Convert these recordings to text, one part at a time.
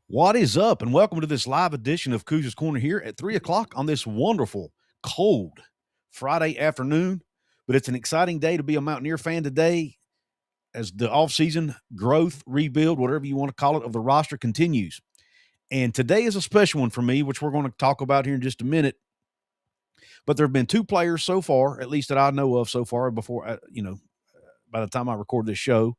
What is up? And welcome to this live edition of Couz's Corner here at 3 o'clock on this wonderful, cold Friday afternoon. But it's an exciting day to be a Mountaineer fan today as the offseason growth, rebuild, whatever you want to call it, of the roster continues. And today is a special one for me, which we're going to talk about here in just a minute. But there have been two players so far, at least that I know of so far, before, by the time I record this show,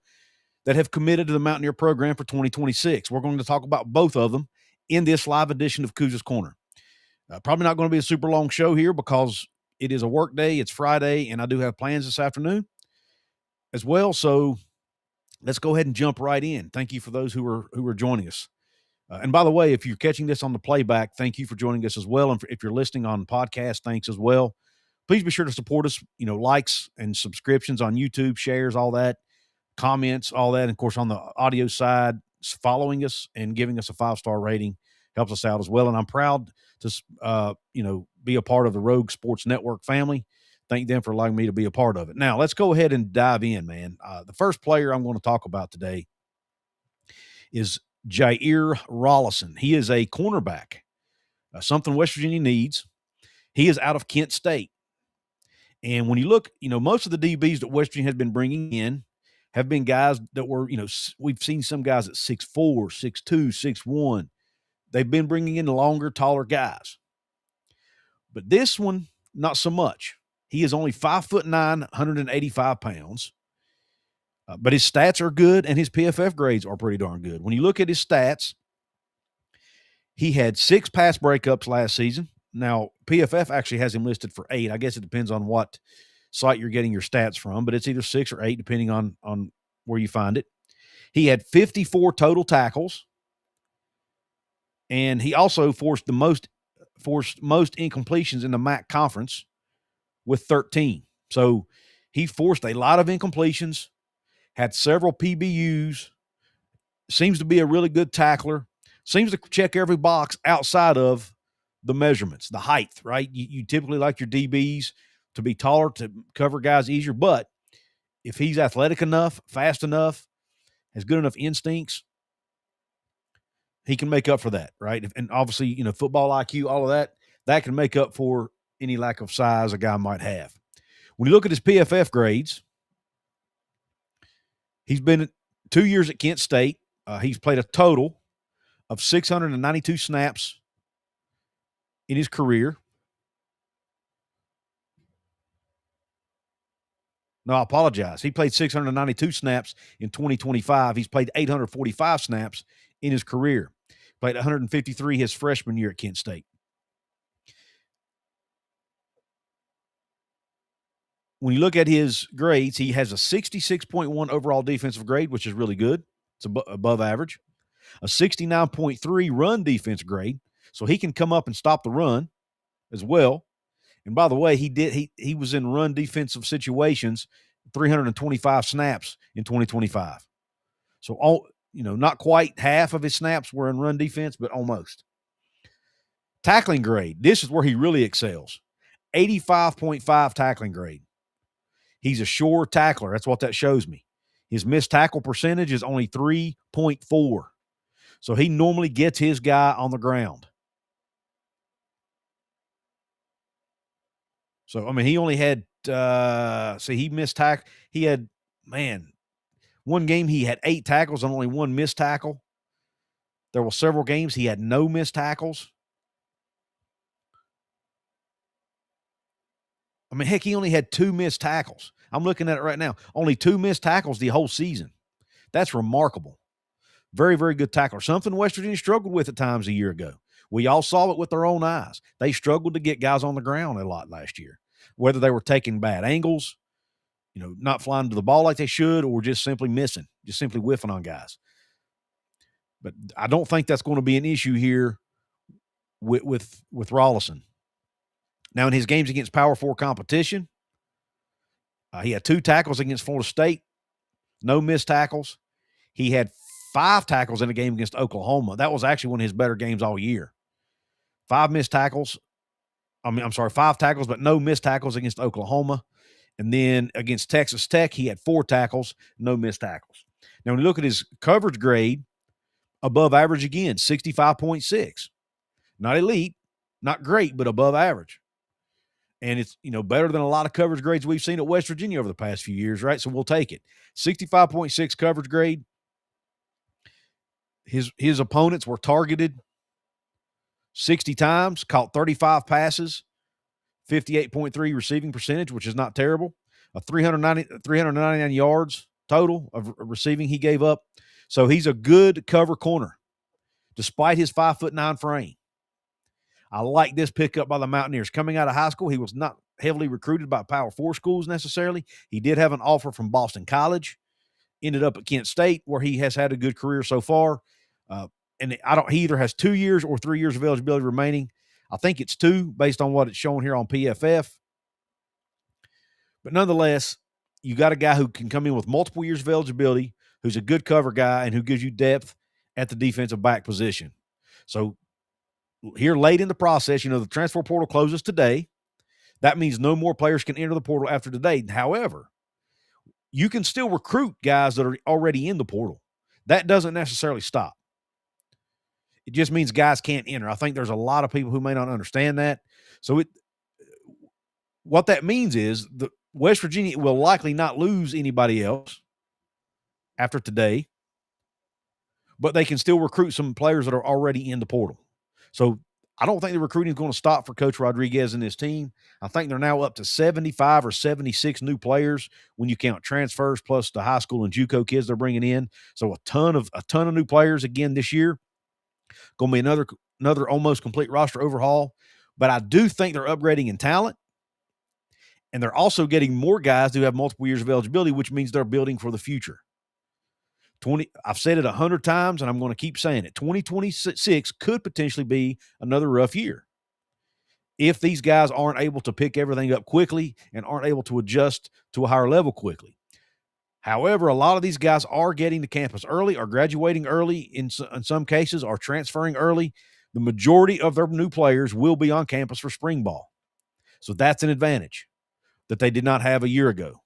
that have committed to the Mountaineer program for 2026. We're going to talk about both of them in this live edition of Couz's Corner. Probably not going to be a super long show here because it is a work day. It's Friday, and I do have plans this afternoon as well. So let's go ahead and jump right in. Thank you for those who are joining us. And by the way, if you're catching this on the playback, thank you for joining us as well. And if you're listening on podcast, thanks as well. Please be sure to support us. Likes and subscriptions on YouTube, shares, all that. Comments, all that. And of course, on the audio side, following us and giving us a 5-star rating helps us out as well. And I'm proud to, be a part of the Rogue Sports Network family. Thank them for allowing me to be a part of it. Now, let's go ahead and dive in, man. The first player I'm going to talk about today is Jaire Rawlison. He is a cornerback, something West Virginia needs. He is out of Kent State. And when you look, most of the DBs that West Virginia has been bringing in have been guys that were, we've seen some guys at 6'4", 6'2", 6'1". They've been bringing in longer, taller guys. But this one, not so much. He is only 5'9", 185 pounds. But his stats are good, and his PFF grades are pretty darn good. When you look at his stats, he had 6 pass breakups last season. Now, PFF actually has him listed for 8. I guess it depends on what site you're getting your stats from, but it's either 6 or 8, depending on where you find it. He had 54 total tackles, and he also forced most incompletions in the MAC conference with 13. So he forced a lot of incompletions, had several PBUs, seems to be a really good tackler, seems to check every box outside of the measurements, the height, right? You typically like your DBs to be taller to cover guys easier, but if he's athletic enough, fast enough, has good enough instincts, he can make up for that, right? And obviously, football IQ, all of that can make up for any lack of size a guy might have. When you look at his PFF grades, he's been 2 years at Kent State. He's played a total of 692 snaps in his career. No, I apologize. He played 692 snaps in 2025. He's played 845 snaps in his career. Played 153 his freshman year at Kent State. When you look at his grades, he has a 66.1 overall defensive grade, which is really good. It's above average. A 69.3 run defense grade, so he can come up and stop the run as well. And by the way, he was in run defensive situations 325 snaps in 2025. So not quite half of his snaps were in run defense, but almost. Tackling grade, this is where he really excels. 85.5 tackling grade. He's a sure tackler. That's what that shows me. His missed tackle percentage is only 3.4. So he normally gets his guy on the ground. So, he only had, he missed tackle. He had, one game he had 8 tackles and only 1 missed tackle. There were several games he had no missed tackles. Heck, he only had 2 missed tackles. I'm looking at it right now. Only 2 missed tackles the whole season. That's remarkable. Very, very good tackler. Something West Virginia struggled with at times a year ago. We all saw it with our own eyes. They struggled to get guys on the ground a lot last year, whether they were taking bad angles, not flying to the ball like they should, or just simply missing, just simply whiffing on guys. But I don't think that's going to be an issue here with Rawlison. Now, in his games against Power 4 competition, he had 2 tackles against Florida State, no missed tackles. He had 5 tackles in a game against Oklahoma. That was actually one of his better games all year. 5 tackles, but no missed tackles against Oklahoma. And then against Texas Tech, he had 4 tackles, no missed tackles. Now, when you look at his coverage grade, above average again, 65.6. Not elite, not great, but above average. And it's, better than a lot of coverage grades we've seen at West Virginia over the past few years, right? So we'll take it. 65.6 coverage grade. His opponents were targeted 60 times, caught 35 passes, 58.3 receiving percentage, which is not terrible. 399 yards total of receiving he gave up. So he's a good cover corner, despite his 5'9" frame. I like this pickup by the Mountaineers. Coming out of high school, he was not heavily recruited by Power 4 schools necessarily. He did have an offer from Boston College. Ended up at Kent State, where he has had a good career so far. And he either has 2 years or 3 years of eligibility remaining. I think it's 2 based on what it's shown here on PFF. But nonetheless, you got a guy who can come in with multiple years of eligibility, who's a good cover guy, and who gives you depth at the defensive back position. So here late in the process, the transfer portal closes today. That means no more players can enter the portal after today. However, you can still recruit guys that are already in the portal. That doesn't necessarily stop. It just means guys can't enter. I think there's a lot of people who may not understand that. So what that means is the West Virginia will likely not lose anybody else after today, but they can still recruit some players that are already in the portal. So I don't think the recruiting is going to stop for Coach Rodriguez and his team. I think they're now up to 75 or 76 new players when you count transfers plus the high school and JUCO kids they're bringing in. So a ton of new players again this year. Going to be another almost complete roster overhaul. But I do think they're upgrading in talent. And they're also getting more guys who have multiple years of eligibility, which means they're building for the future. I've said it 100 times, and I'm going to keep saying it. 2026 could potentially be another rough year if these guys aren't able to pick everything up quickly and aren't able to adjust to a higher level quickly. However, a lot of these guys are getting to campus early, are graduating early, in some cases are transferring early. The majority of their new players will be on campus for spring ball. So that's an advantage that they did not have a year ago.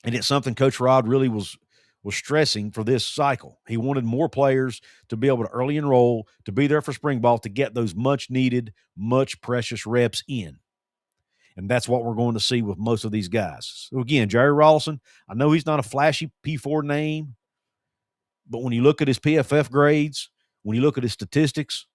And it's something Coach Rod really was stressing for this cycle. He wanted more players to be able to early enroll, to be there for spring ball, to get those much needed, much precious reps in. And that's what we're going to see with most of these guys. So again, Jaire Rawlison, I know he's not a flashy P4 name, but when you look at his PFF grades, when you look at his statistics,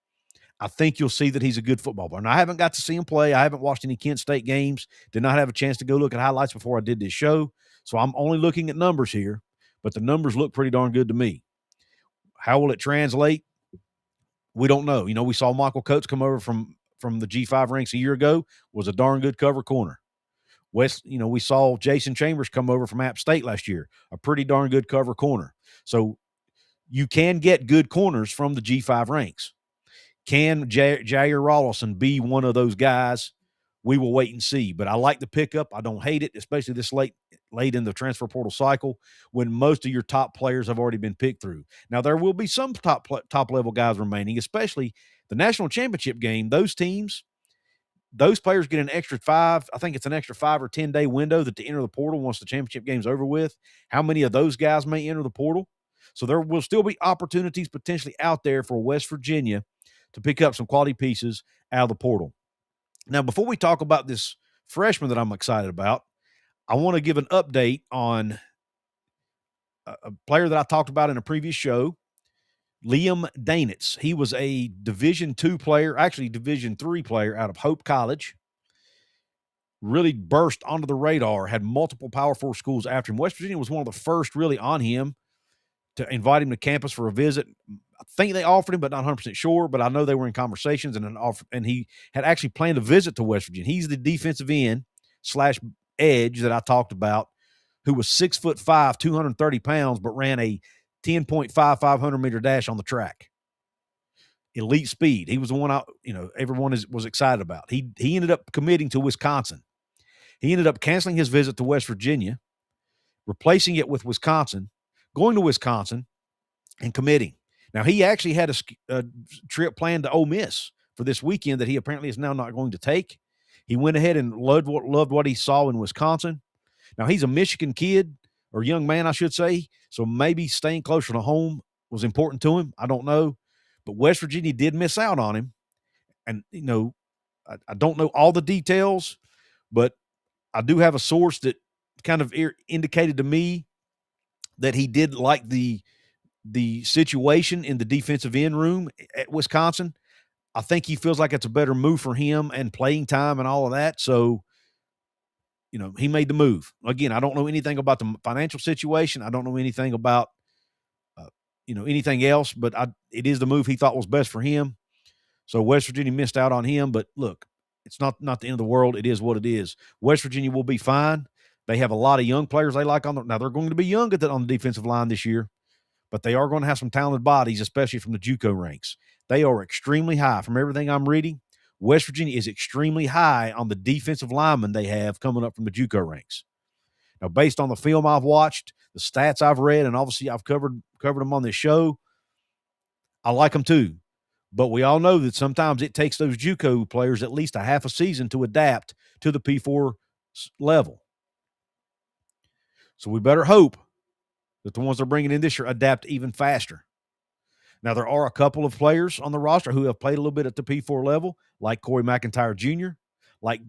I think you'll see that he's a good football player. Now, I haven't got to see him play. I haven't watched any Kent State games. Did not have a chance to go look at highlights before I did this show. So I'm only looking at numbers here, but the numbers look pretty darn good to me. How will it translate? We don't know. We saw Michael Coates come over from the G5 ranks a year ago, was a darn good cover corner. We saw Jason Chambers come over from App State last year, a pretty darn good cover corner. So you can get good corners from the G5 ranks. Can Jaire Rawlison be one of those guys? We will wait and see. But I like the pickup. I don't hate it, especially this late in the transfer portal cycle when most of your top players have already been picked through. Now, there will be some top-level guys remaining, especially the national championship game. Those teams, those players get an extra 5. I think it's an extra 5 or 10-day window that to enter the portal once the championship game's over with. How many of those guys may enter the portal? So there will still be opportunities potentially out there for West Virginia to pick up some quality pieces out of the portal. Now, before we talk about this freshman that I'm excited about, I want to give an update on a player that I talked about in a previous show, Liam Danitz. He was a Division II player, actually Division III player out of Hope College. Really burst onto the radar, had multiple Power 4 schools after him. West Virginia was one of the first really on him to invite him to campus for a visit. I think they offered him, but not 100% sure. But I know they were in conversations, and he had actually planned a visit to West Virginia. He's the defensive end / edge that I talked about, who was 6'5", 230 pounds, but ran a 10.5 500-meter dash on the track. Elite speed. He was the one everyone was excited about. He ended up committing to Wisconsin. He ended up canceling his visit to West Virginia, replacing it with Wisconsin, going to Wisconsin, and committing. Now, he actually had a trip planned to Ole Miss for this weekend that he apparently is now not going to take. He went ahead and loved what he saw in Wisconsin. Now, he's a Michigan kid, or young man, I should say, so maybe staying closer to home was important to him. I don't know. But West Virginia did miss out on him. And, I don't know all the details, but I do have a source that kind of indicated to me that he did like the situation in the defensive end room at Wisconsin. I think he feels like it's a better move for him and playing time and all of that. So, he made the move. Again, I don't know anything about the financial situation. I don't know anything about, anything else, but it is the move he thought was best for him. So West Virginia missed out on him, but look, it's not the end of the world. It is what it is. West Virginia will be fine. They have a lot of young players they like now they're going to be young on the defensive line this year, but they are going to have some talented bodies, especially from the JUCO ranks. They are extremely high. From everything I'm reading, West Virginia is extremely high on the defensive linemen they have coming up from the JUCO ranks. Now, based on the film I've watched, the stats I've read, and obviously I've covered them on this show, I like them too. But we all know that sometimes it takes those JUCO players at least a half a season to adapt to the P4 level. So we better hope that the ones they're bringing in this year adapt even faster. Now, there are a couple of players on the roster who have played a little bit at the P4 level, like Corey McIntyre Jr., like,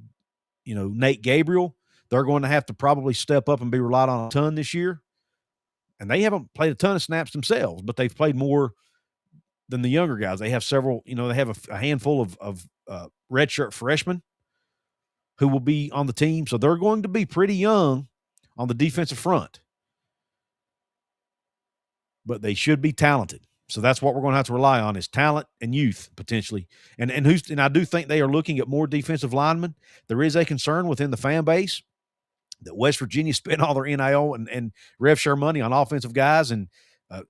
Nate Gabriel. They're going to have to probably step up and be relied on a ton this year. And they haven't played a ton of snaps themselves, but they've played more than the younger guys. They have several, they have a handful of redshirt freshmen who will be on the team. So they're going to be pretty young on the defensive front. But they should be talented. So that's what we're going to have to rely on is talent and youth potentially. And I do think they are looking at more defensive linemen. There is a concern within the fan base that West Virginia spent all their NIL and rev share money on offensive guys, and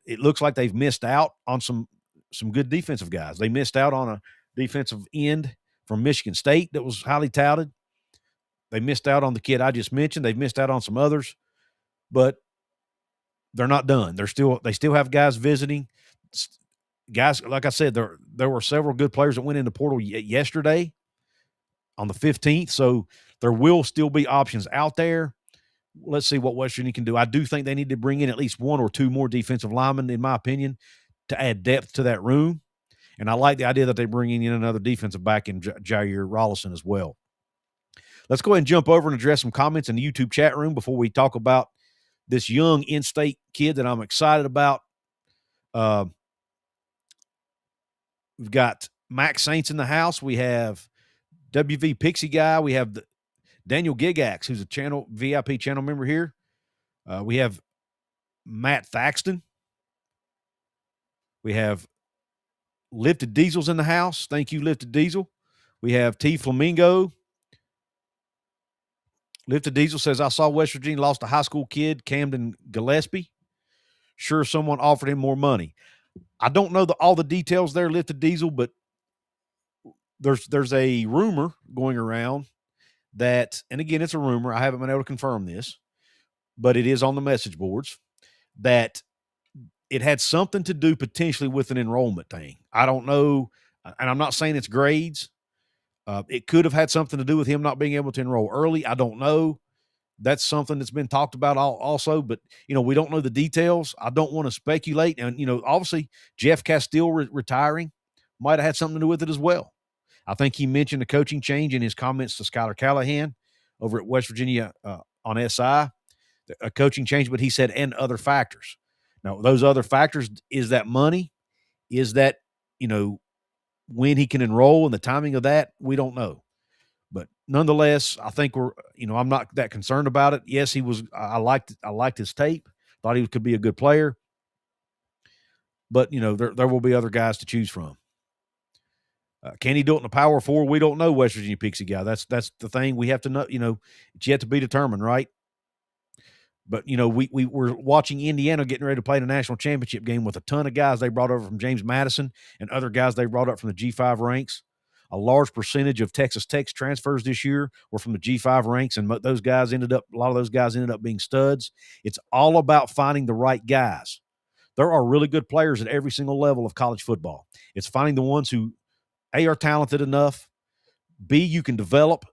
it looks like they've missed out on some good defensive guys. They missed out on a defensive end from Michigan State that was highly touted. They missed out on the kid I just mentioned. They've missed out on some others, but they're not done. They still have guys visiting. Guys, like I said, there were several good players that went in the portal yesterday on the 15th, so there will still be options out there. Let's see what West Virginia can do. I do think they need to bring in at least one or two more defensive linemen, in my opinion, to add depth to that room. And I like the idea that they're bringing in another defensive back in Jaire Rawlison as well. Let's go ahead and jump over and address some comments in the YouTube chat room before we talk about this young in-state kid that I'm excited about. We've got Max Saints in the house. We have WV Pixie Guy. We have Daniel Gigax, who's a VIP channel member here. We have Matt Thaxton. We have Lifted Diesel's in the house. Thank you, Lifted Diesel. We have T Flamingo. Lifted Diesel says, I saw West Virginia lost a high school kid, Camden Gillespie. Sure, someone offered him more money. I don't know all the details there, Lifted Diesel, but there's a rumor going around that, and again, it's a rumor. I haven't been able to confirm this, but it is on the message boards, that it had something to do potentially with an enrollment thing. I don't know, and I'm not saying it's grades. It could have had something to do with him not being able to enroll early. I don't know. That's something that's been talked about also, but, we don't know the details. I don't want to speculate. And, obviously Jeff Castile retiring might have had something to do with it as well. I think he mentioned a coaching change in his comments to Skylar Callahan over at West Virginia on SI, a coaching change, but he said, and other factors. Now, those other factors, is that money? Is that, when he can enroll and the timing of that? We don't know. But nonetheless, I think I'm not that concerned about it. Yes, I liked his tape. Thought he could be a good player. But, there will be other guys to choose from. Can he do it in the Power 4? We don't know, West Virginia Pixie Guy. That's the thing we have to know. It's yet to be determined, right? But, we were watching Indiana getting ready to play the national championship game with a ton of guys they brought over from James Madison and other guys they brought up from the G5 ranks. A large percentage of Texas Tech's transfers this year were from the G5 ranks, and a lot of those guys ended up being studs. It's all about finding the right guys. There are really good players at every single level of college football. It's finding the ones who, A, are talented enough, B, you can develop,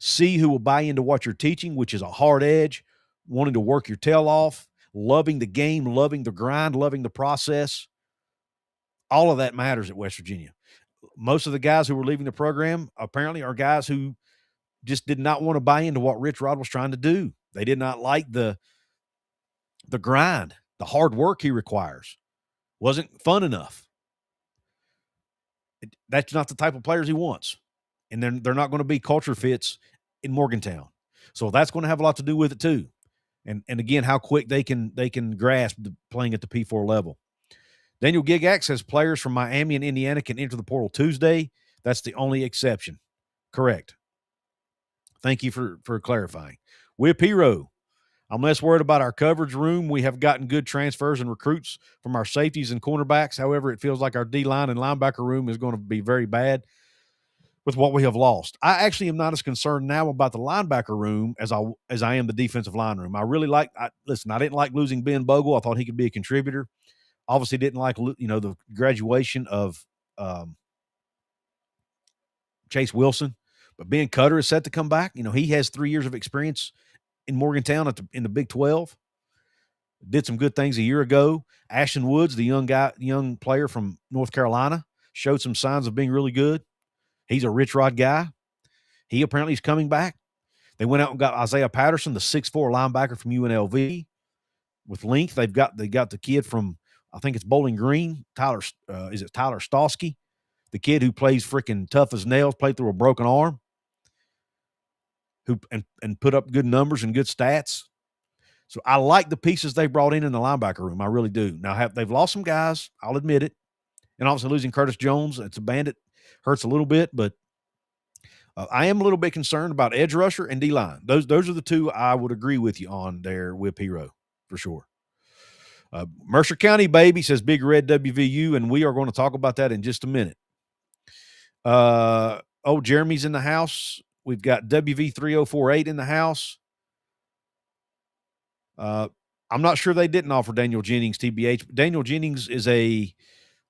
C, who will buy into what you're teaching, which is a hard edge, wanting to work your tail off, loving the game, loving the grind, loving the process. All of that matters at West Virginia. Most of the guys who were leaving the program apparently are guys who just did not want to buy into what Rich Rod was trying to do. They did not like the grind, the hard work he requires. Wasn't fun enough. That's not the type of players he wants. And they're not going to be culture fits in Morgantown. So that's going to have a lot to do with it too. And again, how quick they can grasp playing at the P4 level. Daniel Gigax says players from Miami and Indiana can enter the portal Tuesday. That's the only exception. Correct. Thank you for clarifying. Whip Hero. I'm less worried about our coverage room. We have gotten good transfers and recruits from our safeties and cornerbacks. However, it feels like our D-line and linebacker room is going to be very bad with what we have lost. I actually am not as concerned now about the linebacker room as I am the defensive line room. I didn't like losing Ben Bogle. I thought he could be a contributor. Obviously didn't like, the graduation of Chase Wilson, but Ben Cutter is set to come back. He has 3 years of experience in Morgantown in the Big 12. Did some good things a year ago. Ashton Woods, the young player from North Carolina, showed some signs of being really good. He's a Rich Rod guy. He apparently is coming back. They went out and got Isaiah Patterson, the 6'4" linebacker from UNLV. With length, they got the kid from, I think it's Bowling Green, Tyler Stosky, the kid who plays freaking tough as nails, played through a broken arm, who and put up good numbers and good stats. So I like the pieces they brought in the linebacker room. I really do. Now they've lost some guys. I'll admit it. And obviously losing Curtis Jones, it's a bandit, hurts a little bit, but I am a little bit concerned about edge rusher and D-line. Those are the two I would agree with you on there, Whip Hero, for sure. Mercer County, baby, says Big Red WVU, and we are going to talk about that in just a minute. Jeremy's in the house. We've got WV3048 in the house. I'm not sure they didn't offer Daniel Jennings TBH. Daniel Jennings is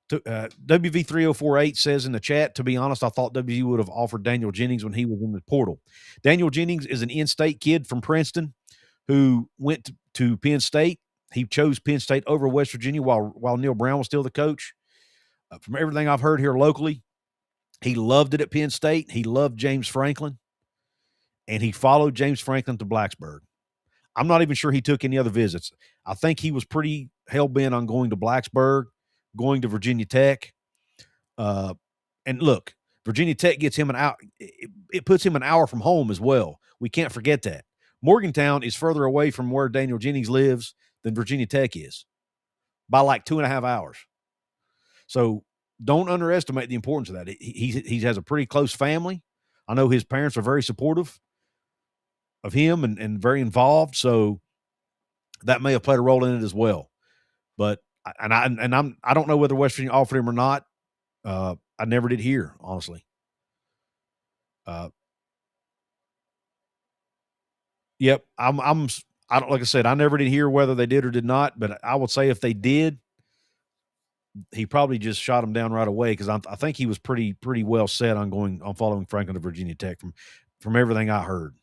WV3048 says in the chat, to be honest, I thought WVU would have offered Daniel Jennings when he was in the portal. Daniel Jennings is an in-state kid from Princeton who went to Penn State. He chose Penn State over West Virginia while Neil Brown was still the coach. From everything I've heard here locally, he loved it at Penn State. He loved James Franklin, and he followed James Franklin to Blacksburg. I'm not even sure he took any other visits. I think he was pretty hell-bent on going to Blacksburg, going to Virginia Tech. And look, Virginia Tech gets him an hour. It puts him an hour from home as well. We can't forget that. Morgantown is further away from where Daniel Jennings lives than Virginia Tech is by like 2.5 hours. So don't underestimate the importance of that. He has a pretty close family. I know his parents are very supportive of him and very involved. So that may have played a role in it as well. But I don't know whether West Virginia offered him or not. I never did hear, honestly. Yep. I don't, like I said, I never did hear whether they did or did not, but I would say if they did, he probably just shot him down right away. Cause I think he was pretty well set on following Franklin to Virginia Tech from everything I heard.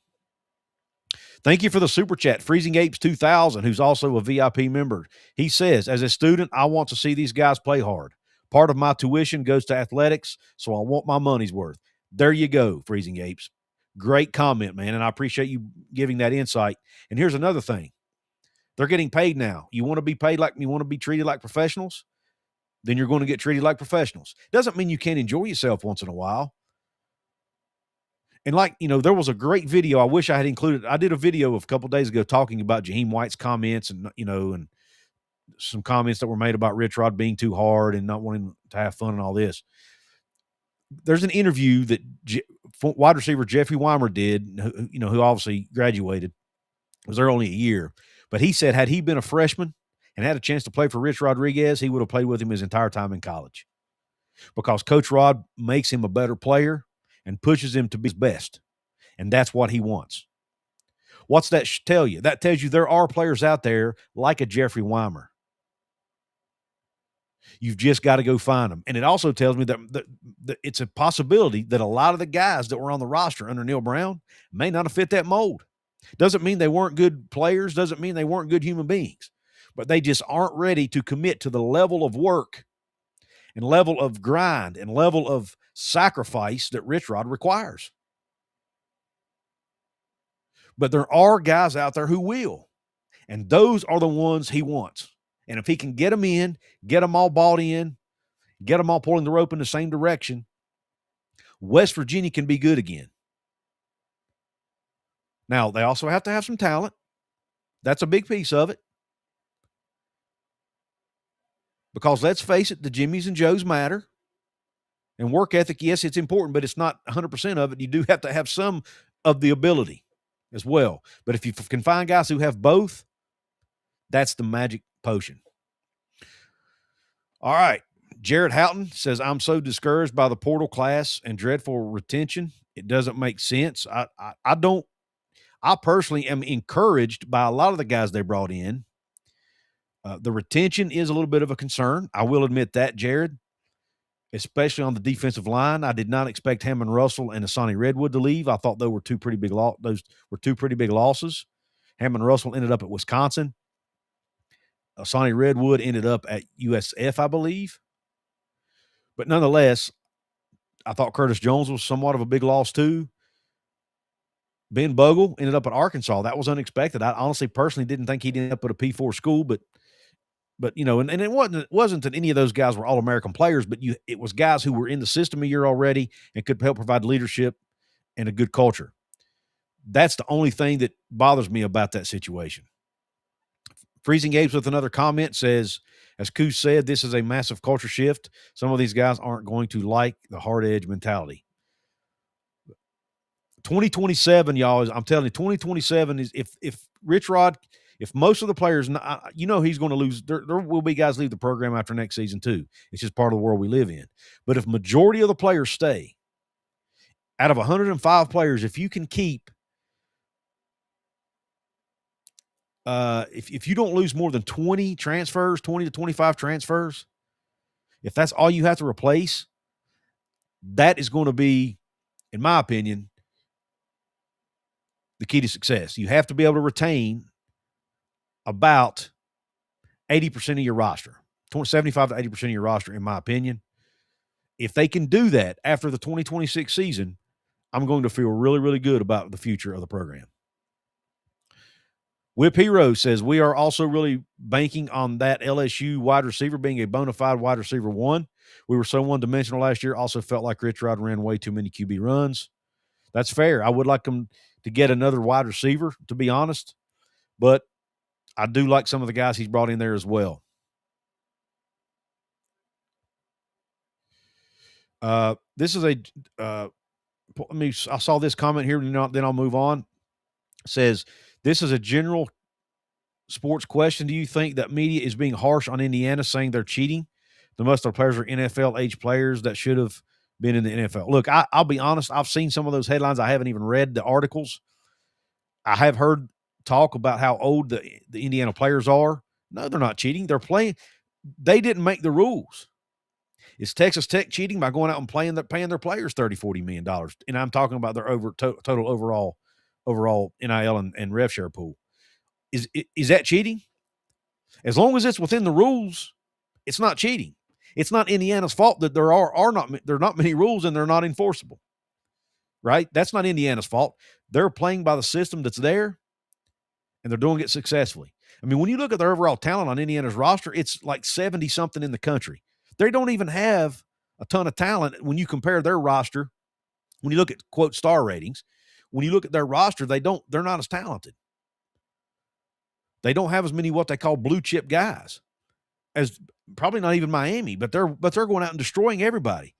Thank you for the super chat. Freezing Apes 2000, who's also a VIP member. He says, as a student, I want to see these guys play hard. Part of my tuition goes to athletics, so I want my money's worth. There you go, Freezing Apes. Great comment, man, and I appreciate you giving that insight. And here's another thing. They're getting paid now. You want to be paid like you want to be treated like professionals? Then you're going to get treated like professionals. Doesn't mean you can't enjoy yourself once in a while. And there was a great video I wish I had included. I did a video a couple days ago talking about Jaheim White's comments and some comments that were made about Rich Rod being too hard and not wanting to have fun and all this. There's an interview that wide receiver Jeffrey Weimer did, who obviously graduated, was there only a year. But he said had he been a freshman and had a chance to play for Rich Rodriguez, he would have played with him his entire time in college because Coach Rod makes him a better player and pushes him to be his best. And that's what he wants. What's that tell you? That tells you there are players out there like a Jeffrey Weimer. You've just got to go find them. And it also tells me that it's a possibility that a lot of the guys that were on the roster under Neil Brown may not have fit that mold. Doesn't mean they weren't good players. Doesn't mean they weren't good human beings. but they just aren't ready to commit to the level of work and level of grind and level of sacrifice that Rich Rod requires. But there are guys out there who will, and those are the ones he wants. And if he can get them in, get them all bought in, get them all pulling the rope in the same direction, West Virginia can be good again. Now, they also have to have some talent. That's a big piece of it. Because let's face it, the Jimmies and Joes matter. And work ethic, yes, it's important, but it's not 100% of it. You do have to have some of the ability as well. But if you can find guys who have both, that's the magic potion. All right. Jared Houghton says, I'm so discouraged by the portal class and dreadful retention. It doesn't make sense. I personally am encouraged by a lot of the guys they brought in. The retention is a little bit of a concern. I will admit that, Jared, especially on the defensive line. I did not expect Hammond Russell and Asani Redwood to leave. I thought those were two pretty big losses. Hammond Russell ended up at Wisconsin. Asani Redwood ended up at USF, I believe. But nonetheless, I thought Curtis Jones was somewhat of a big loss too. Ben Bogle ended up at Arkansas. That was unexpected. I honestly, personally didn't think he'd end up at a P4 school, but you know, and it wasn't that any of those guys were All-American players, but it was guys who were in the system a year already and could help provide leadership and a good culture. That's the only thing that bothers me about that situation. Freezing Apes with another comment says, as Couz said, this is a massive culture shift. Some of these guys aren't going to like the hard edge mentality. 2027, y'all, I'm telling you, 2027 is if Rich Rod, if most of the players, you know, he's going to lose. There will be guys leave the program after next season too. It's just part of the world we live in. But if majority of the players stay, out of 105 players, if you can keep, if you don't lose more than 20 transfers, 20 to 25 transfers, if that's all you have to replace, that is going to be, in my opinion, the key to success. You have to be able to retain about 80% of your roster, 75 to 80% of your roster, in my opinion. If they can do that after the 2026 season, I'm going to feel really, really good about the future of the program. Whip Hero says, we are also really banking on that LSU wide receiver being a bona fide wide receiver one. We were so one-dimensional last year. Also felt like Rich Rod ran way too many QB runs. That's fair. I would like them to get another wide receiver, to be honest. But I do like some of the guys he's brought in there as well. This is I saw this comment here, then I'll move on. It says, this is a general sports question. Do you think that media is being harsh on Indiana, saying they're cheating? The most of their players are NFL-age players that should have been in the NFL. Look, I'll be honest. I've seen some of those headlines. I haven't even read the articles. I have heard talk about how old the Indiana players are. No, they're not cheating. They're playing. They didn't make the rules. Is Texas Tech cheating by going out and paying their players $30-40 million? And I'm talking about their total overall NIL and rev share pool. Is that cheating? As long as it's within the rules, it's not cheating. It's not Indiana's fault that there are not many rules and they're not enforceable. Right? That's not Indiana's fault. They're playing by the system that's there, and they're doing it successfully. I mean, when you look at their overall talent on Indiana's roster, it's like 70-something in the country. They don't even have a ton of talent when you compare their roster. When you look at, quote, star ratings, when you look at their roster, they're not as talented. They don't have as many what they call blue chip guys as probably not even Miami, but they're going out and destroying everybody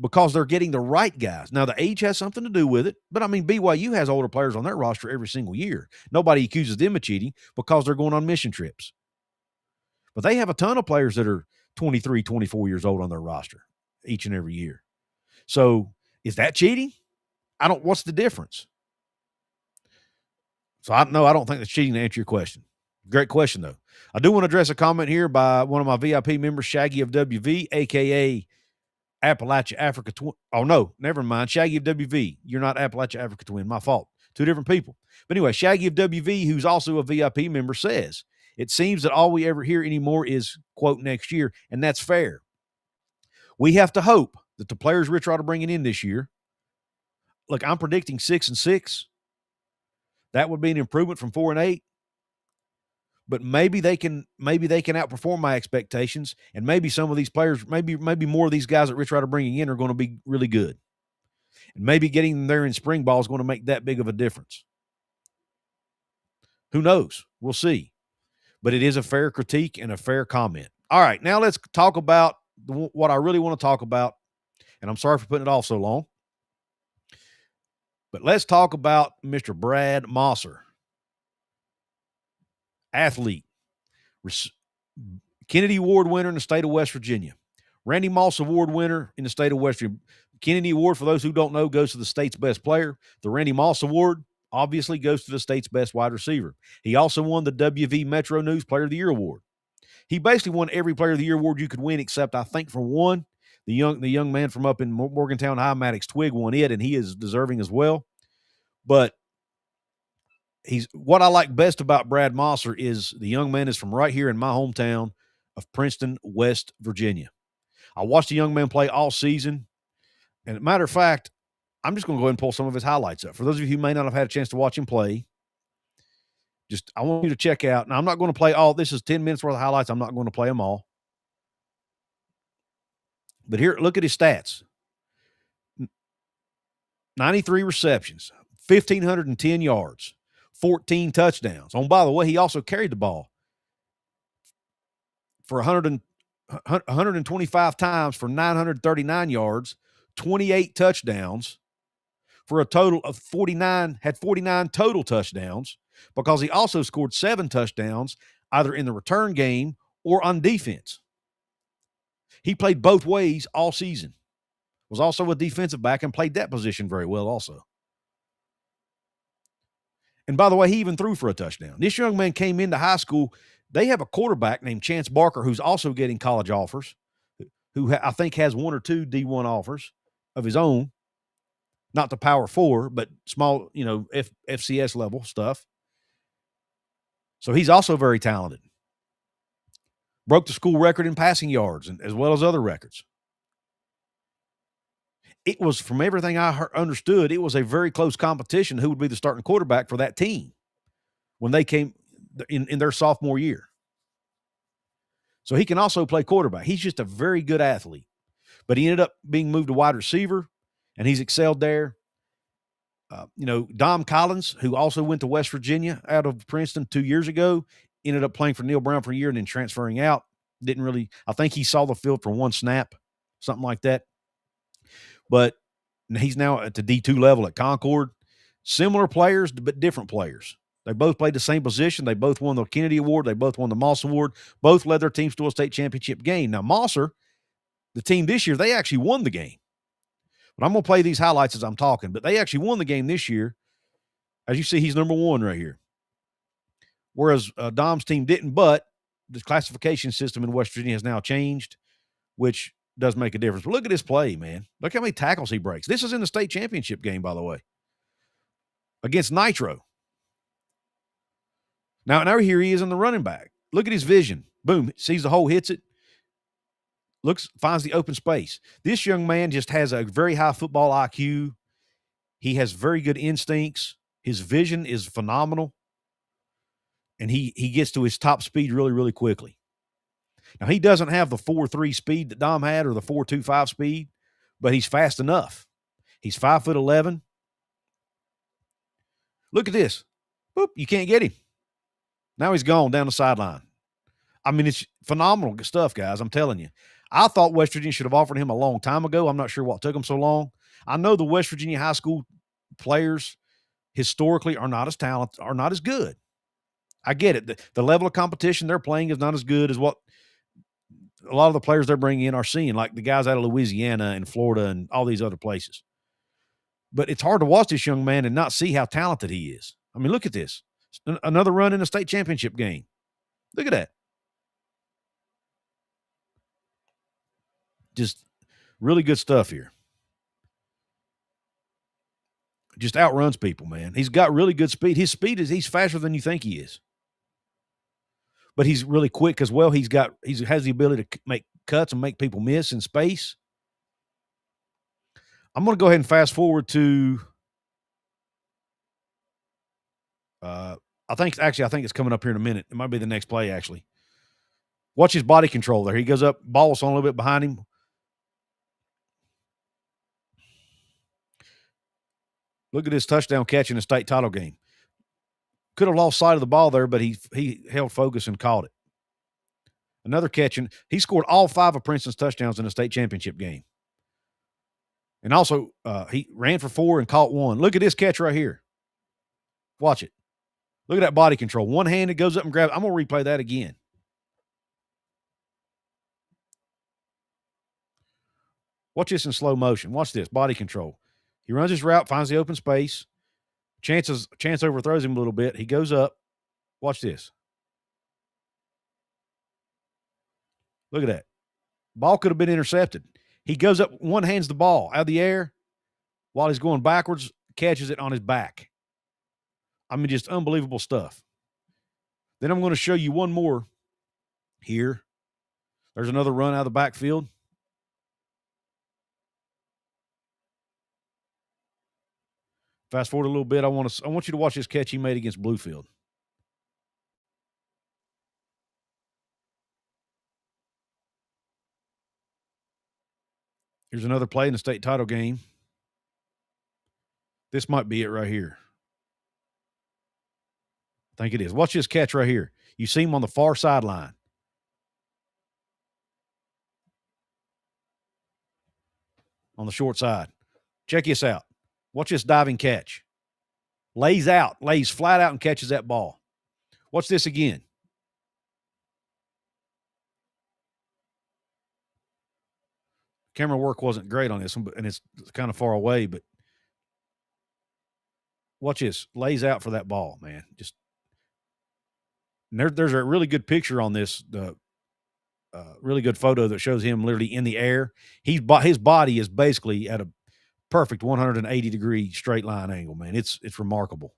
because they're getting the right guys. Now, the age has something to do with it, but I mean, BYU has older players on their roster every single year. Nobody accuses them of cheating because they're going on mission trips. But they have a ton of players that are 23, 24 years old on their roster each and every year. So is that cheating? What's the difference? So I don't think that's cheating, to answer your question. Great question, though. I do want to address a comment here by one of my VIP members, Shaggy of WV, a.k.a. Appalachia Africa Twin. Oh, no, never mind. Shaggy of WV. You're not Appalachia Africa Twin. My fault. Two different people. But anyway, Shaggy of WV, who's also a VIP member, says, it seems that all we ever hear anymore is, quote, next year, and that's fair. We have to hope that the players Rich Rod are bringing in this year, look, I'm predicting 6-6. That would be an improvement from 4-8. But maybe they can outperform my expectations, and maybe some of these players, maybe more of these guys that Rich Rod are bringing in are going to be really good. And maybe getting them there in spring ball is going to make that big of a difference. Who knows? We'll see. But it is a fair critique and a fair comment. All right, now let's talk about what I really want to talk about, and I'm sorry for putting it off so long. But let's talk about Mr. Brad Mossor. Athlete. Kennedy Award winner in the state of West Virginia. Randy Moss Award winner in the state of West Virginia. Kennedy Award, for those who don't know, goes to the state's best player. The Randy Moss Award obviously goes to the state's best wide receiver. He also won the WV Metro News Player of the Year Award. He basically won every Player of the Year award you could win, except I think for one, the young man from up in Morgantown High, Maddox Twig, won it, and he is deserving as well. But what I like best about Brad Mossor is the young man is from right here in my hometown of Princeton, West Virginia. I watched the young man play all season, and as a matter of fact, I'm just going to go ahead and pull some of his highlights up. For those of you who may not have had a chance to watch him play, I want you to check out. Now, I'm not going to play all. This is 10 minutes worth of highlights. I'm not going to play them all. But here, look at his stats. 93 receptions, 1,510 yards, 14 touchdowns. Oh, by the way, he also carried the ball for 125 times for 939 yards, 28 touchdowns, for a total of 49 total touchdowns, because he also scored 7 touchdowns either in the return game or on defense. He played both ways all season. Was also a defensive back and played that position very well also. And by the way, he even threw for a touchdown. This young man came into high school. They have a quarterback named Chance Barker who's also getting college offers, who I think has 1 or 2 D1 offers of his own. Not the Power 4, but small, FCS level stuff. So he's also very talented. Broke the school record in passing yards, and as well as other records. It was, from everything I understood, it was a very close competition who would be the starting quarterback for that team when they came in their sophomore year. So he can also play quarterback. He's just a very good athlete. But he ended up being moved to wide receiver, and he's excelled there. Dom Collins, who also went to West Virginia out of Princeton 2 years ago, ended up playing for Neil Brown for a year and then transferring out. I think he saw the field for 1 snap, something like that. But he's now at the D2 level at Concord. Similar players, but different players. They both played the same position. They both won the Kennedy Award. They both won the Moss Award. Both led their teams to a state championship game. Now, Mossor, the team this year, they actually won the game. But I'm going to play these highlights as I'm talking. But they actually won the game this year. As you see, he's number 1 right here. Whereas Dom's team didn't, but the classification system in West Virginia has now changed, which does make a difference. But look at this play, man. Look how many tackles he breaks. This is in the state championship game, by the way, against Nitro. Now here he is in the running back. Look at his vision. Boom, sees the hole, hits it. Finds the open space. This young man just has a very high football IQ. He has very good instincts. His vision is phenomenal. And he gets to his top speed really, really quickly. Now, he doesn't have the 4.3 speed that Dom had or the 4.25 speed, but he's fast enough. He's 5'11". Look at this. Boop, you can't get him. Now he's gone down the sideline. I mean, it's phenomenal stuff, guys. I'm telling you. I thought West Virginia should have offered him a long time ago. I'm not sure what took him so long. I know the West Virginia high school players historically are not as talented, are not as good. I get it. The level of competition they're playing is not as good as what a lot of the players they're bringing in are seeing, like the guys out of Louisiana and Florida and all these other places. But it's hard to watch this young man and not see how talented he is. I mean, look at this. Another run in a state championship game. Look at that. Just really good stuff here. just outruns people, man. He's got really good speed. His speed he's faster than you think he is. But he's really quick as well. He has the ability to make cuts and make people miss in space. I'm going to go ahead and fast forward to I think it's coming up here in a minute. It might be the next play, actually. Watch his body control there. He goes up, ball's on a little bit behind him. Look at his touchdown catch in the state title game. Could have lost sight of the ball there, but he held focus and caught it. Another catch, and he scored all 5 of Princeton's touchdowns in the state championship game. And also, he ran for 4 and caught 1. Look at this catch right here. Watch it. Look at that body control. One-handed, goes up and grabs. I'm going to replay that again. Watch this in slow motion. Watch this, body control. He runs his route, finds the open space. Chance overthrows him a little bit. He goes up. Watch this. Look at that. Ball could have been intercepted. He goes up, one hands the ball out of the air while he's going backwards, catches it on his back. I mean, just unbelievable stuff. Then I'm going to show you one more here. There's another run out of the backfield. Fast forward a little bit. I want you to watch this catch he made against Bluefield. Here's another play in the state title game. This might be it right here. I think it is. Watch this catch right here. You see him on the far sideline. On the short side. Check this out. Watch this diving catch. Lays flat out and catches that ball. Watch this again. Camera work wasn't great on this one, and it's kind of far away, but watch this. Lays out for that ball, man. Just there's a really good picture on this, really good photo that shows him literally in the air. His body is basically at a perfect 180-degree straight line angle, man. It's remarkable.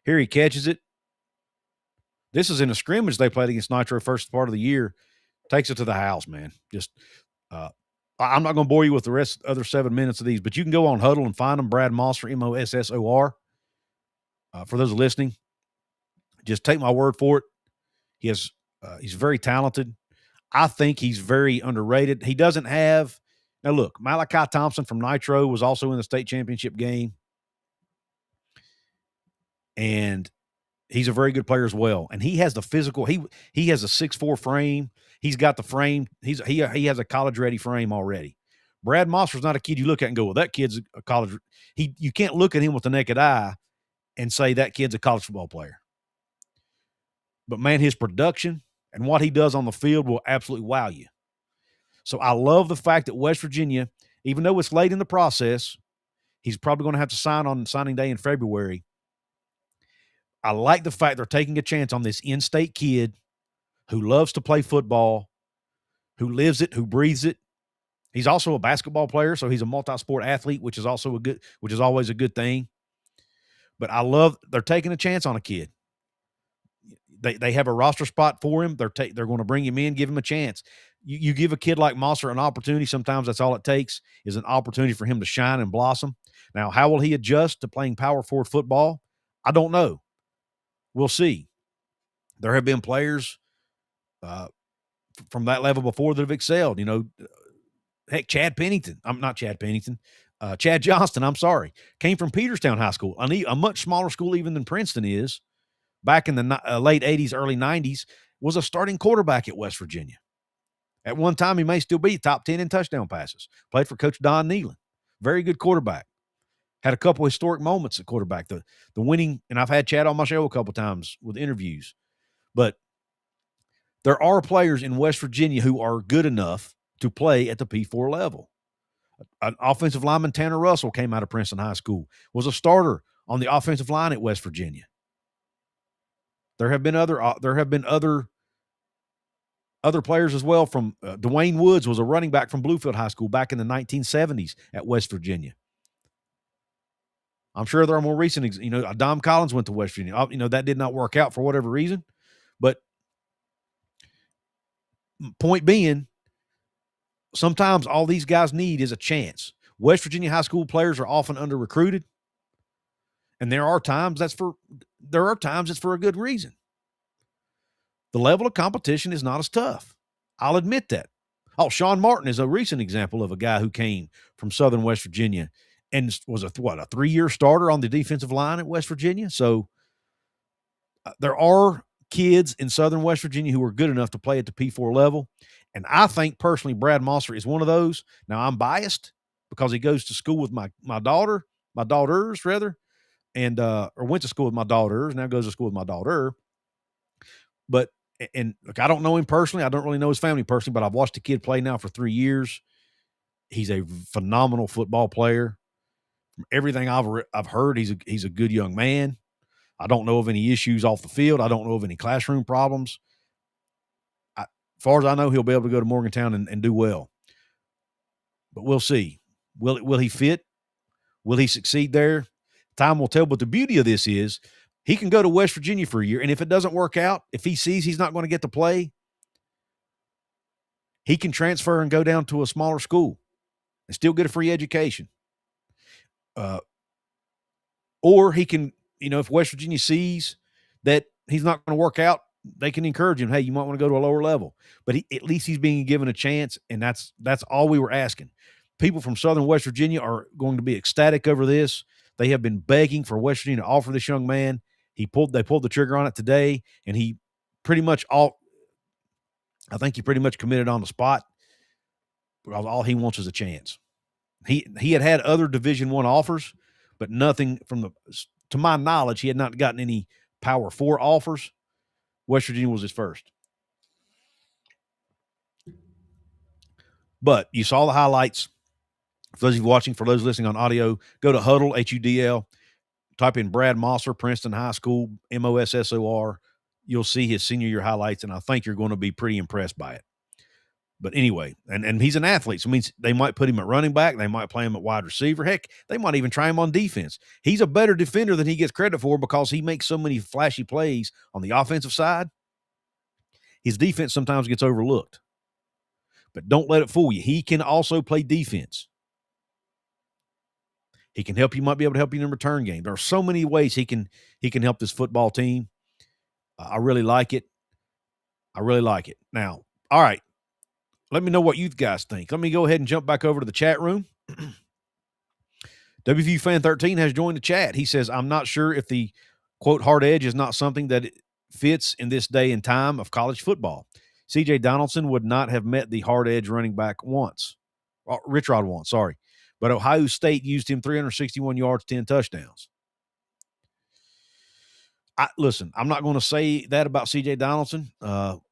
Here he catches it. This is in a scrimmage they played against Nitro first part of the year. Takes it to the house, man. Just I'm not going to bore you with the other 7 minutes of these, but you can go on Huddle and find them. Brad Mossor, Mossor. For those listening, just take my word for it. He's very talented. I think he's very underrated. He doesn't have – now, look, Malachi Thompson from Nitro was also in the state championship game, and he's a very good player as well. And he has the physical – he has a 6'4" frame. He's got the frame. He has a college-ready frame already. Brad Mossor's not a kid you look at and go, well, that kid's a college – you can't look at him with the naked eye and say that kid's a college football player. But, man, his production and what he does on the field will absolutely wow you. So I love the fact that West Virginia, even though it's late in the process, he's probably going to have to sign on signing day in February. I like the fact they're taking a chance on this in-state kid who loves to play football, who lives it, who breathes it. He's also a basketball player, so he's a multi-sport athlete, which is always a good thing. But I love they're taking a chance on a kid. They have a roster spot for him. They're going to bring him in, give him a chance. You give a kid like Mossor an opportunity. Sometimes that's all it takes is an opportunity for him to shine and blossom. Now, how will he adjust to playing power forward football? I don't know. We'll see. There have been players from that level before that have excelled. You know, heck, Chad Johnston, I'm sorry, came from Peterstown High School, a much smaller school even than Princeton is. Back in the late 80s, early 90s, was a starting quarterback at West Virginia. At one time, he may still be top 10 in touchdown passes. Played for Coach Don Nealon. Very good quarterback. Had a couple historic moments at quarterback. The winning, and I've had Chad on my show a couple times with interviews. But there are players in West Virginia who are good enough to play at the P4 level. An offensive lineman, Tanner Russell, came out of Princeton High School, was a starter on the offensive line at West Virginia. There have been other players as well. From Dwayne Woods was a running back from Bluefield High School back in the 1970s at West Virginia. I'm sure there are more recent, Dom Collins went to West Virginia. That did not work out for whatever reason. But point being, sometimes all these guys need is a chance. West Virginia high school players are often under-recruited, and there are times it's for a good reason. The level of competition is not as tough. I'll admit that. Oh, Sean Martin is a recent example of a guy who came from Southern West Virginia and was a 3-year starter on the defensive line at West Virginia. So there are kids in Southern West Virginia who are good enough to play at the P4 level. And I think personally Brad Mossor is one of those. Now, I'm biased because he goes to school with my daughters rather, and or went to school with my daughters, now goes to school with my daughter. But and look, I don't know him personally. I don't really know his family personally, but I've watched the kid play now for 3 years. He's a phenomenal football player. From everything I've heard, he's a good young man. I don't know of any issues off the field. I don't know of any classroom problems. As far as I know, he'll be able to go to Morgantown and do well. But we'll see. Will he fit? Will he succeed there? Time will tell. But the beauty of this is he can go to West Virginia for a year, and if it doesn't work out, if he sees he's not going to get to play, he can transfer and go down to a smaller school and still get a free education. Or he can, if West Virginia sees that he's not going to work out, they can encourage him, hey, you might want to go to a lower level. But at least he's being given a chance, and that's all we were asking. People from Southern West Virginia are going to be ecstatic over this. They have been begging for West Virginia to offer this young man. They pulled the trigger on it today, and I think he pretty much committed on the spot because all he wants is a chance. He had other Division I offers, but nothing to my knowledge, he had not gotten any Power 4 offers. West Virginia was his first. But you saw the highlights. For those of you watching, for those listening on audio, go to Huddle, HUDL, type in Brad Mossor, Princeton High School, MOSSOR. You'll see his senior year highlights, and I think you're going to be pretty impressed by it. But anyway, and he's an athlete, so it means they might put him at running back. They might play him at wide receiver. Heck, they might even try him on defense. He's a better defender than he gets credit for because he makes so many flashy plays on the offensive side. His defense sometimes gets overlooked. But don't let it fool you. He can also play defense. He can help you, might be able to help you in the return game. There are so many ways he can help this football team. I really like it. Now, all right. Let me know what you guys think. Let me go ahead and jump back over to the chat room. WVU Fan 13 has joined the chat. He says, I'm not sure if the, quote, hard edge is not something that fits in this day and time of college football. C.J. Donaldson would not have met the hard edge running back once. Rich Rod once, sorry. But Ohio State used him 361 yards, 10 touchdowns. Listen, I'm not going to say that about C.J. Donaldson,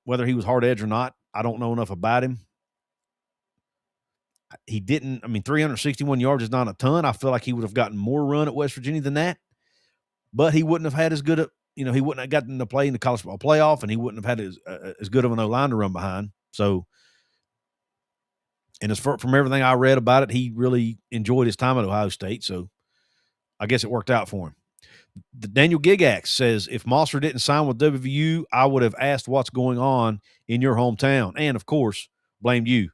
whether he was hard edge or not. I don't know enough about him. He didn't. 361 yards is not a ton. I feel like he would have gotten more run at West Virginia than that. But he wouldn't have had as good he wouldn't have gotten to play in the college football playoff, and he wouldn't have had as good of an O-line to run behind. So, and from everything I read about it, he really enjoyed his time at Ohio State. So, I guess it worked out for him. Daniel Gigax says, if Mossor didn't sign with WVU, I would have asked what's going on in your hometown. And, of course, blamed you.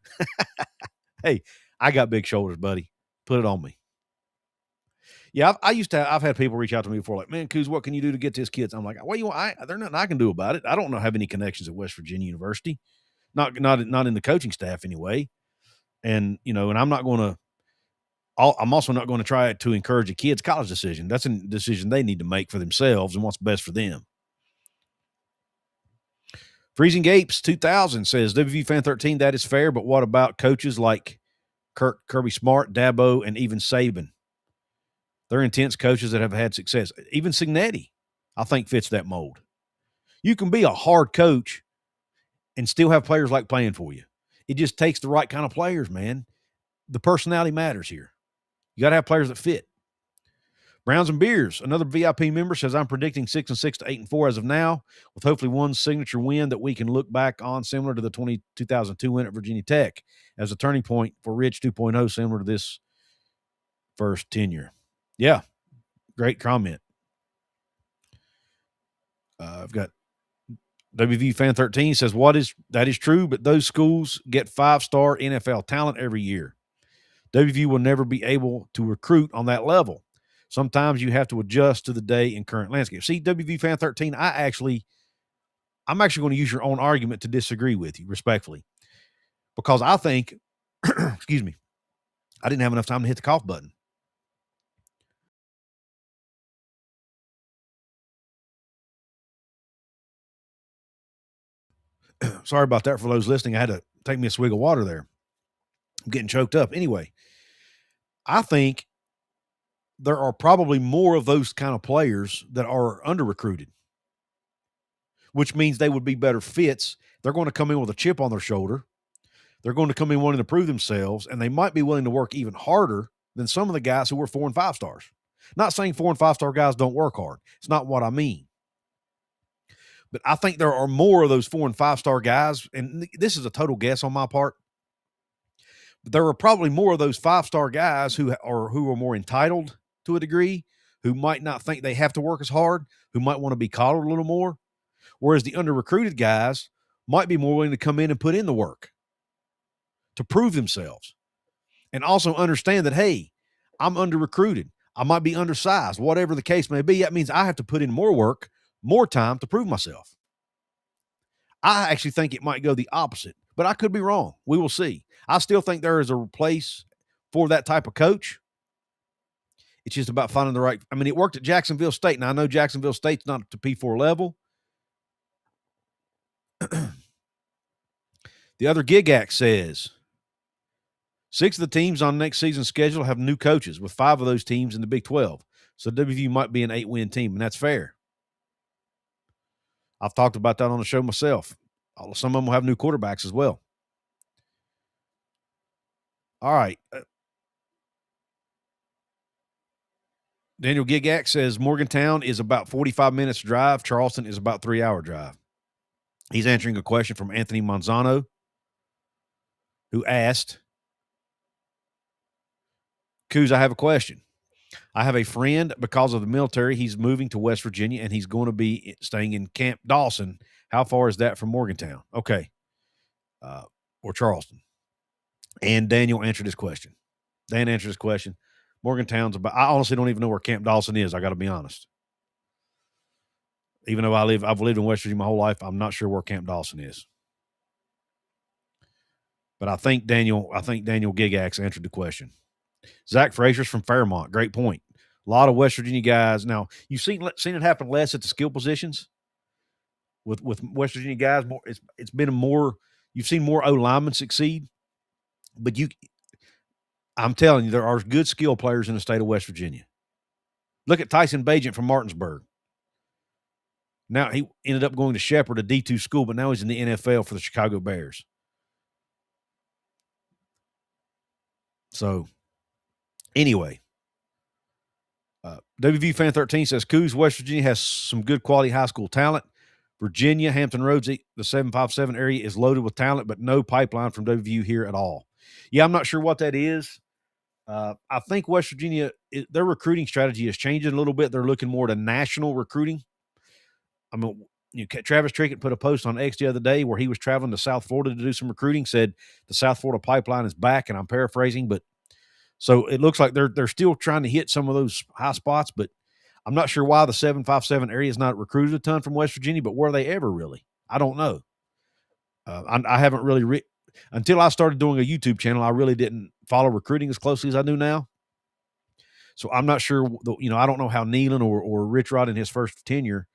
Hey, I got big shoulders, buddy. Put it on me. Yeah, I've had people reach out to me before, like, man, Couz, what can you do to get this kid? I'm like, what do you want? There's nothing I can do about it. I don't have any connections at West Virginia University, not in the coaching staff anyway. And and I'm also not going to try to encourage a kid's college decision. That's a decision they need to make for themselves and what's best for them. Freezing Gapes 2000 says, WVU Fan 13, that is fair, but what about coaches like Kirby Smart, Dabo, and even Saban? They're intense coaches that have had success. Even Signetti, I think, fits that mold. You can be a hard coach and still have players like playing for you. It just takes the right kind of players, man. The personality matters here. You got to have players that fit. Browns and Beers, another VIP member, says, I'm predicting 6-6 to 8-4 as of now, with hopefully one signature win that we can look back on, similar to the 2002 win at Virginia Tech, as a turning point for Rich 2.0, similar to this first tenure. Yeah, Great comment. I've got WVU Fan 13 says, that is true, but those schools get 5-star NFL talent every year. WVU will never be able to recruit on that level. Sometimes you have to adjust to the day and current landscape. See, WVU Fan 13, I'm actually going to use your own argument to disagree with you, respectfully, because I think, excuse me, I didn't have enough time to hit the cough button. Sorry about that for those listening. I had to take me a swig of water there. I'm getting choked up. Anyway, I think there are probably more of those kind of players that are under-recruited, which means they would be better fits. They're going to come in with a chip on their shoulder. They're going to come in wanting to prove themselves, and they might be willing to work even harder than some of the guys who were 4 and 5 stars. Not saying 4 and 5 star guys don't work hard. It's not what I mean. But I think there are more of those 4 and 5 star guys, and this is a total guess on my part. But there are probably more of those 5-star guys who are more entitled to a degree, who might not think they have to work as hard, who might want to be coddled a little more. Whereas the under-recruited guys might be more willing to come in and put in the work to prove themselves, and also understand that, hey, I'm under-recruited. I might be undersized, whatever the case may be. That means I have to put in more work, more time to prove myself. I actually think it might go the opposite, but I could be wrong. We will see. I still think there is a place for that type of coach. It's just about finding the right. I mean, it worked at Jacksonville State. Now, I know Jacksonville State's not to P4 level. The other Gig Act says 6 of the teams on next season's schedule have new coaches, with 5 of those teams in the Big 12. So WVU might be an 8-win team, and that's fair. I've talked about that on the show myself. Some of them will have new quarterbacks as well. All right. Daniel Gigak says Morgantown is about 45 minutes drive. Charleston is about 3-hour drive. He's answering a question from Anthony Manzano, who asked, Couz, I have a question. I have a friend, because of the military, he's moving to West Virginia, and he's going to be staying in Camp Dawson. How far is that from Morgantown? Okay. Or Charleston. And Daniel answered his question. Dan answered his question. Morgantown's about, I honestly don't even know where Camp Dawson is. I got to be honest. Even though I've lived in West Virginia my whole life, I'm not sure where Camp Dawson is. But I think Daniel Gigax answered the question. Zach Frazier's from Fairmont. Great point. A lot of West Virginia guys. Now, you've seen it happen less at the skill positions with West Virginia guys. More, it's been more. You've seen more O linemen succeed, but I'm telling you, there are good skill players in the state of West Virginia. Look at Tyson Bagent from Martinsburg. Now he ended up going to Shepherd, a D2 school, but now he's in the NFL for the Chicago Bears. So, anyway, WV Fan 13 says, Couz, West Virginia has some good quality high school talent. Virginia, Hampton Roads, the 757 area is loaded with talent, but no pipeline from WVU here at all. Yeah, I'm not sure what that is. I think West Virginia, their recruiting strategy is changing a little bit. They're looking more to national recruiting. I mean, Travis Trickett put a post on X the other day where he was traveling to South Florida to do some recruiting, said the South Florida pipeline is back, and I'm paraphrasing, but so it looks like they're still trying to hit some of those high spots, but I'm not sure why the 757 area is not recruited a ton from West Virginia, but were they ever really? I don't know. I haven't really until I started doing a YouTube channel, I really didn't follow recruiting as closely as I do now. So I'm not sure, I don't know how Nealon or Rich Rod in his first tenure,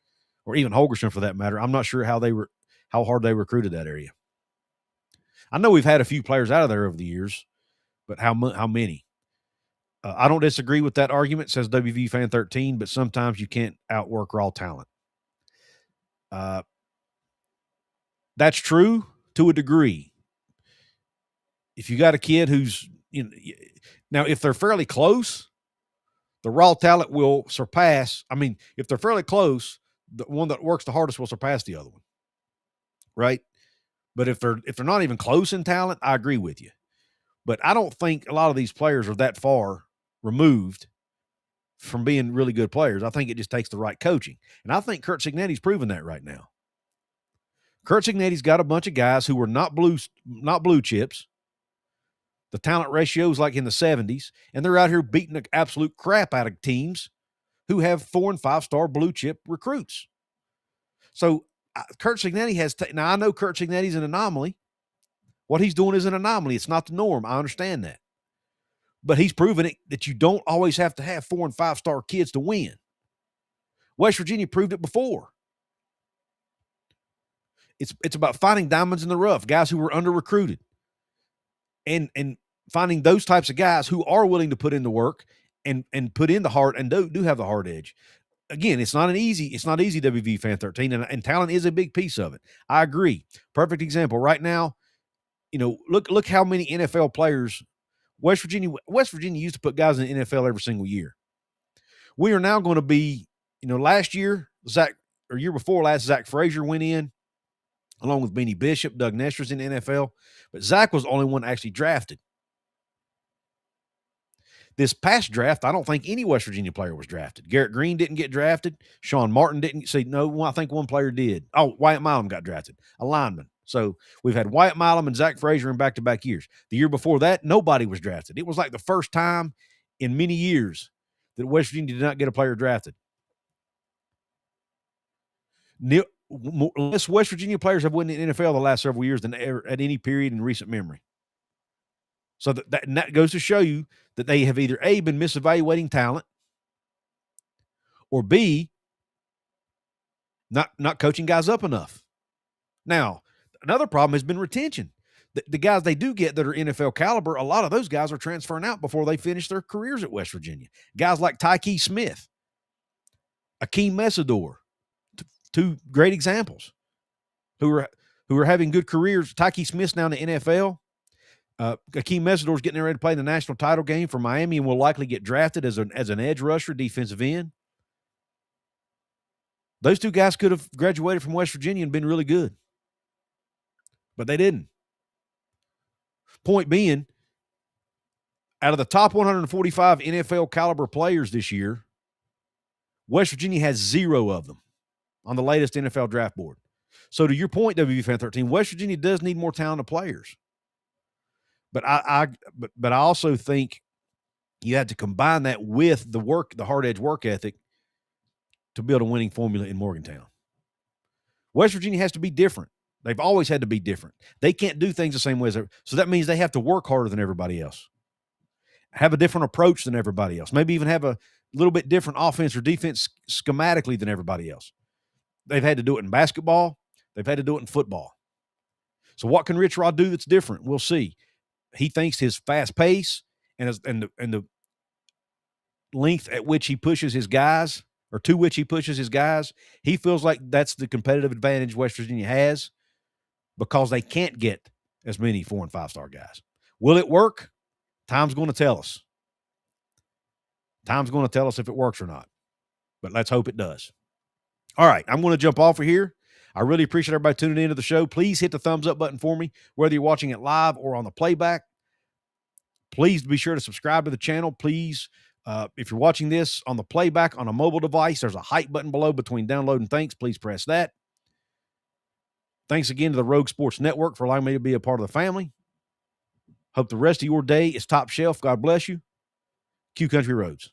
or even Holgerson for that matter, I'm not sure how hard they recruited that area. I know we've had a few players out of there over the years, but how many? I don't disagree with that argument, says WV Fan 13, but sometimes you can't outwork raw talent. That's true to a degree. If you got a kid who's, now if they're fairly close, the raw talent will surpass. I mean, if they're fairly close, the one that works the hardest will surpass the other one, right? But if they're not even close in talent, I agree with you. But I don't think a lot of these players are that far removed from being really good players. I think it just takes the right coaching. And I think Curt Cignetti's proven that right now. Curt Cignetti's got a bunch of guys who are not blue chips. The talent ratio is like in the 70s, and they're out here beating the absolute crap out of teams who have 4- and 5-star blue chip recruits. So Curt Cignetti has now I know Curt Cignetti's an anomaly. What he's doing is an anomaly. It's not the norm. I understand that. But he's proven it that you don't always have to have 4- and 5-star kids to win. West Virginia proved it before. It's about finding diamonds in the rough, guys who were under-recruited. And finding those types of guys who are willing to put in the work and put in the heart and do have the hard edge. Again, it's not easy, WVU Fan 13, and talent is a big piece of it. I agree. Perfect example. Right now, look how many NFL players West Virginia used to put guys in the NFL every single year. We are now going to be, last year, year before last, Zach Frazier went in, along with Beanie Bishop, Doug Nester's in the NFL, but Zach was the only one actually drafted. This past draft, I don't think any West Virginia player was drafted. Garrett Green didn't get drafted. Sean Martin didn't. No, I think one player did. Oh, Wyatt Milam got drafted, a lineman. So we've had Wyatt Milam and Zach Frazier in back-to-back years. The year before that, nobody was drafted. It was like the first time in many years that West Virginia did not get a player drafted. Less West Virginia players have won in the NFL the last several years than ever at any period in recent memory. So that goes to show you that they have either A, been misevaluating talent, or B, not coaching guys up enough. Now, another problem has been retention. The guys they do get that are NFL caliber, a lot of those guys are transferring out before they finish their careers at West Virginia. Guys like Tyke Smith, Akeem Mesidor, two great examples who are having good careers. Tyke Smith's now in the NFL. Akeem Mesidor's getting ready to play in the national title game for Miami and will likely get drafted as an edge rusher, defensive end. Those two guys could have graduated from West Virginia and been really good, but they didn't. Point being, out of the top 145 NFL caliber players this year, West Virginia has 0 of them on the latest NFL draft board. So to your point, WV Fan 13, West Virginia does need more talented players. But I also think you have to combine that with the hard edge work ethic to build a winning formula in Morgantown. West Virginia has to be different. They've always had to be different. They can't do things the same way so that means they have to work harder than everybody else. Have a different approach than everybody else. Maybe even have a little bit different offense or defense schematically than everybody else. They've had to do it in basketball. They've had to do it in football. So what can Rich Rod do that's different? We'll see. He thinks his fast pace and the length at which he pushes his guys, or to which he pushes his guys, he feels like that's the competitive advantage West Virginia has because they can't get as many 4- and 5-star guys. Will it work? Time's going to tell us. Time's going to tell us if it works or not. But let's hope it does. All right, I'm going to jump off of here. I really appreciate everybody tuning into the show. Please hit the thumbs up button for me, whether you're watching it live or on the playback. Please be sure to subscribe to the channel. Please, if you're watching this on the playback on a mobile device, there's a hype button below between download and thanks. Please press that. Thanks again to the Rogue Sports Network for allowing me to be a part of the family. Hope the rest of your day is top shelf. God bless you. Q Country Roads.